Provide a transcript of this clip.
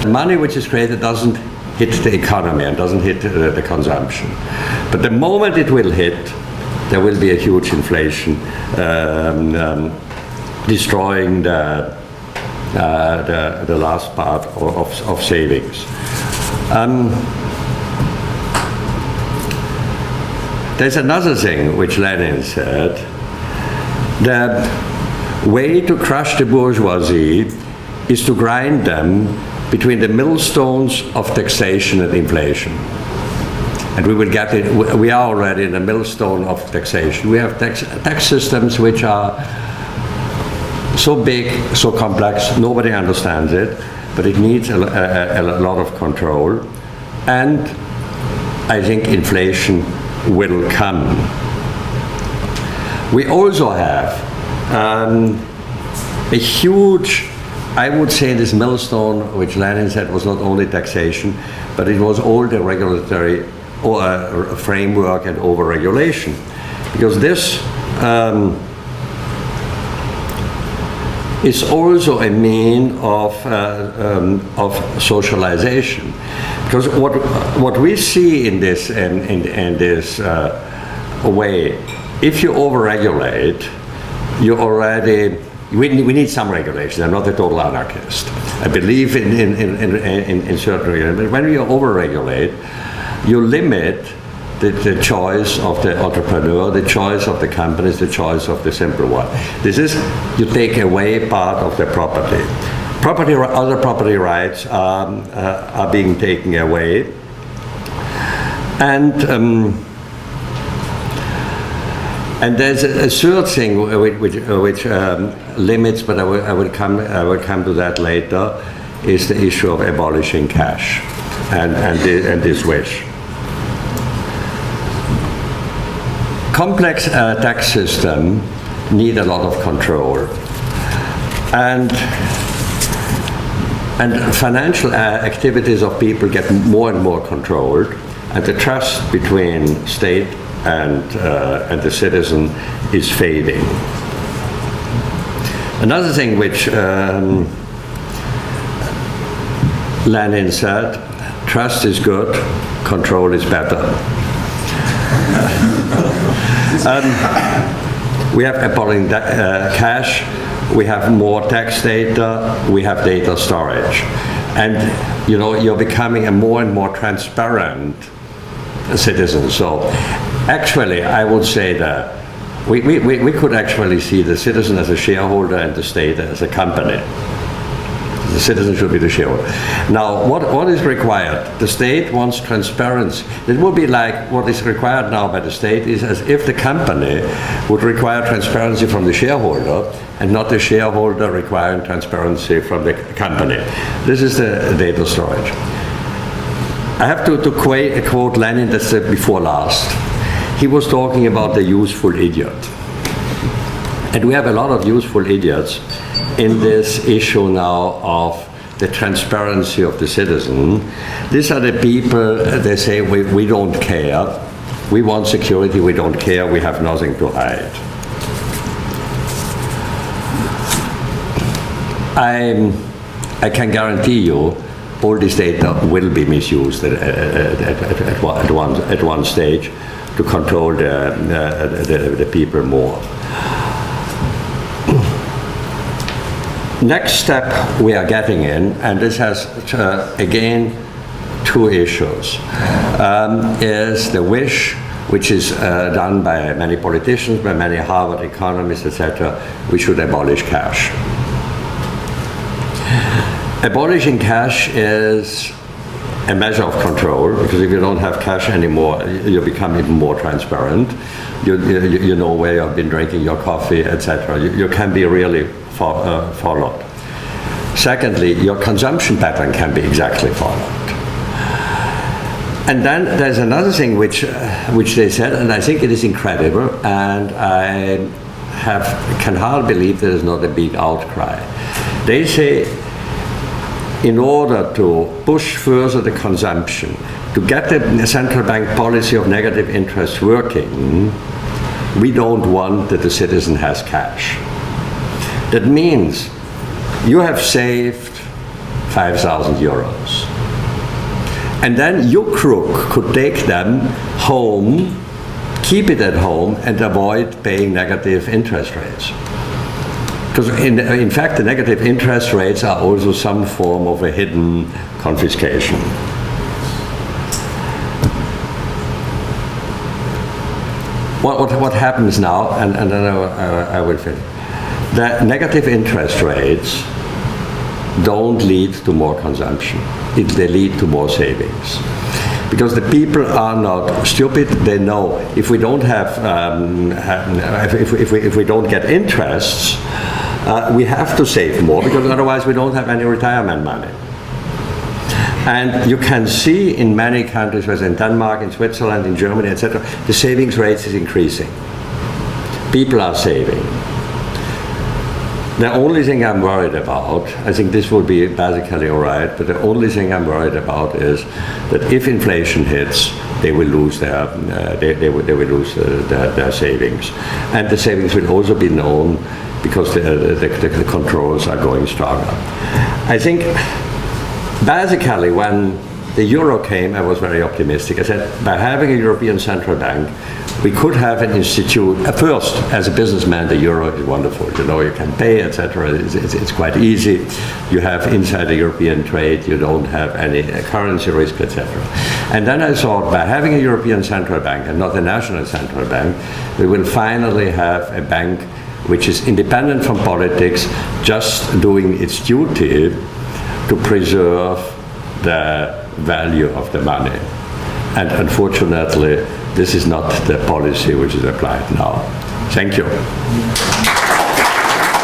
Money which is created doesn't hit the economy and doesn't hit the consumption. But the moment it will hit, there will be a huge inflation, destroying the last part of savings. There's another thing which Lenin said. The way to crush the bourgeoisie is to grind them between the millstones of taxation and inflation. And we will get it, we are already in the millstone of taxation. We have tax systems which are so big, so complex, nobody understands it, but it needs a lot of control. And I think inflation will come. We also have a huge, I would say this millstone, which Lenin said was not only taxation, but it was all the regulatory framework and over-regulation. Because this is also a mean of socialization. Because what we see in this way, if you over-regulate, you already. We need some regulation. I'm not a total anarchist. I believe in certain regulation. But when you over-regulate, you limit the choice of the entrepreneur, the choice of the companies, the choice of the simple one. This is, you take away part of the property. Other property rights are being taken away. And there's a third thing which limits, but I will come to that later, is the issue of abolishing cash, and this wish. Complex tax system need a lot of control, and financial activities of people get more and more controlled, and the trust between state and the citizen is fading. Another thing which Lenin said, trust is good, control is better. We have abolishing cash, we have more tax data, we have data storage. And you know, you're becoming a more and more transparent citizen. So actually, I would say that we could actually see the citizen as a shareholder and the state as a company. The citizen should be the shareholder. Now, what is required? The state wants transparency. It would be like what is required now by the state is as if the company would require transparency from the shareholder and not the shareholder requiring transparency from the company. This is the data storage. I have to quote Lenin, that's before last. He was talking about the useful idiot. And we have a lot of useful idiots in this issue now of the transparency of the citizen. These are the people, they say, we don't care. We want security, we don't care, we have nothing to hide. I can guarantee you all this data will be misused at one stage to control the people more. Next step we are getting in, and this has again two issues, is the wish, which is done by many politicians, by many Harvard economists, etc. We should abolish cash. Abolishing cash is a measure of control, because if you don't have cash anymore, you become even more transparent. You know where you've been drinking your coffee, etc. You can be really followed. Secondly, your consumption pattern can be exactly followed. And then there's another thing which they said, and I think it is incredible, and I can hardly believe there is not a big outcry. They say, in order to push further the consumption, to get the central bank policy of negative interest working, we don't want that the citizen has cash. That means you have saved 5,000 euros. And then your crook could take them home, keep it at home, and avoid paying negative interest rates. Because in fact, the negative interest rates are also some form of a hidden confiscation. What happens now, and then I will finish. The negative interest rates don't lead to more consumption. They lead to more savings. Because the people are not stupid. They know if we don't if we don't get interests, we have to save more, because otherwise we don't have any retirement money. And you can see in many countries, whether in Denmark, in Switzerland, in Germany, etc., the savings rate is increasing. People are saving. The only thing I'm worried about, I think this will be basically all right, but the only thing I'm worried about is that if inflation hits, they will lose their their savings, and the savings will also be known because the controls are going stronger. I think basically when the euro came, I was very optimistic. I said by having a European Central Bank, we could have an institute. First, as a businessman, the euro is wonderful. You know, you can pay, etc. It's quite easy. You have inside the European trade. You don't have any currency risk, etc. And then I thought, by having a European Central Bank and not a national central bank, we will finally have a bank which is independent from politics, just doing its duty to preserve the value of the money. And unfortunately, this is not the policy which is applied now. Thank you.